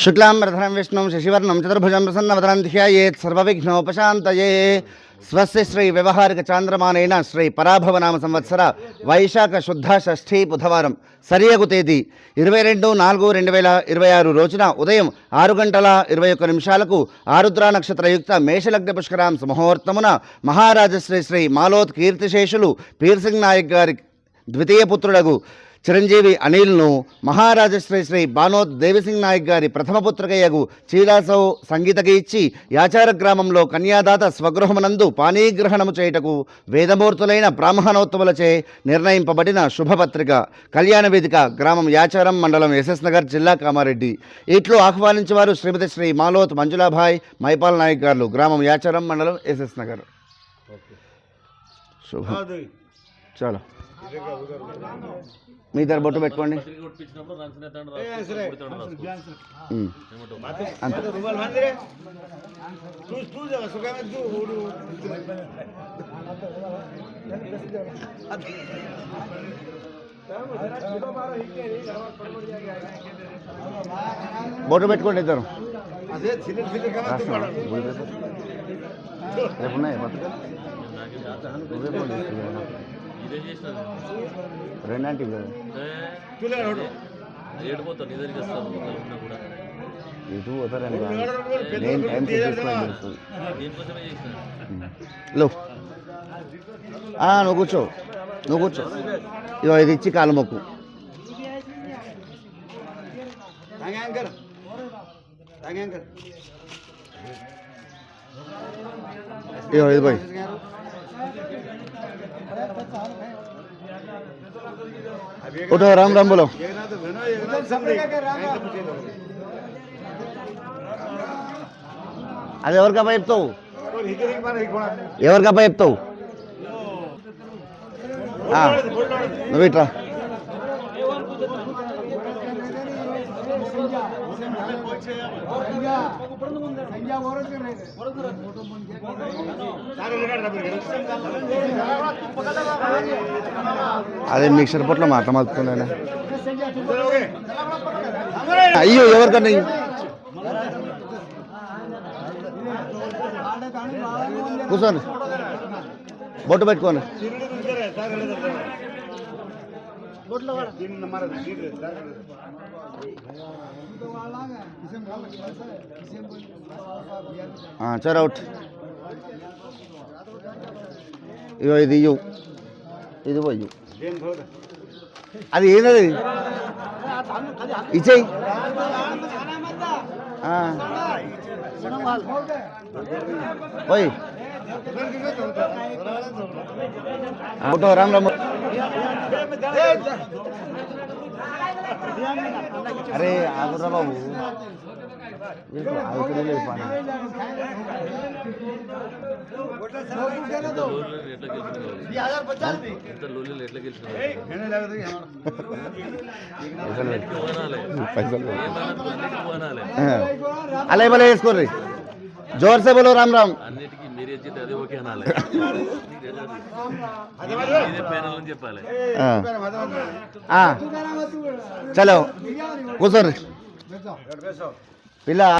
शुक्लांबरधरं विष्णुं शशिवर्णं चतुर्भुजं प्रसन्नवदनं ध्यायेत् सर्वविघ्नोपशान्तये स्वस्य श्री व्यवहारिक चांद्रमानेन श्री पराभवनाम संवत्सर వైశాఖ శుద్ధ షష్ఠీ బుధవారం సరియగు తేదీ 22/4/2026 రోజున ఉదయం 6:21 ఆరుద్ర నక్షత్రయుక్త మేషలగ్న పుష్కరాంశ ముహూర్తమున మహారాజశ్రీ శ్రీ మాలోత్ కీర్తిశేషులు పీర్సింగ్ నాయక్ గారి ద్వితీయ పుత్రుడగు చిరంజీవి అనిల్ను మహారాజశ్రీ శ్రీ బానోత్ దేవిసింగ్ నాయక్ గారి ప్రథమ పుత్రికయగు చీలాసౌ సంగీతకి ఇచ్చి యాచార గ్రామంలో కన్యాదాత స్వగృహమునందు పానీగ్రహణము చేయుటకు వేదమూర్తులైన బ్రాహ్మణోత్తములచే నిర్ణయింపబడిన శుభపత్రిక కళ్యాణ వేదిక గ్రామం యాచారం మండలం ఎస్ఎస్ నగర్ జిల్లా కామారెడ్డి. ఇట్లు ఆహ్వానించేవారు శ్రీమతి శ్రీ మాలోత్ మంజులాభాయ్ మైపాల్ నాయక్ గారు గ్రామం యాచారం మండలం ఎస్ఎస్ నగర్. శుభం. చాలా మీ ఇద్దరు బొట్టు పెట్టుకోండి. బొట్టు పెట్టుకోండి ఇద్దరు. రేపున్నాయి పత్రిక రెండంటివి కదా ఇటు పోతారని నేను టైం తెలుస్తుంది. నువ్వు కూర్చో ఇదో ఇది ఇచ్చి కాలు మొక్కు. ఇదో ఇది పోయి उठो राम राम बोलो. అది ఎవరికప్ప చెప్తావు నువ్వు ఇట్రా. అదే మిక్సర్ పొట్లో మాట మాత్రం అయ్యో ఎవరికన్నా కూర్చోండి బొట్టు పెట్టుకోండి. చలో అవుట్. ఇగో ఇది ఇయ్యు ఇది పోయ్యు. అది ఏంటది ఇచ్చేయి. పోయి ఫోటో రామ్ రామ్. అరే ఆగురా బాబు అలా భలే వేసుకోర్రి. जोर से बोलो राम राम. चलो కూర్చోర్రి పిల్ల.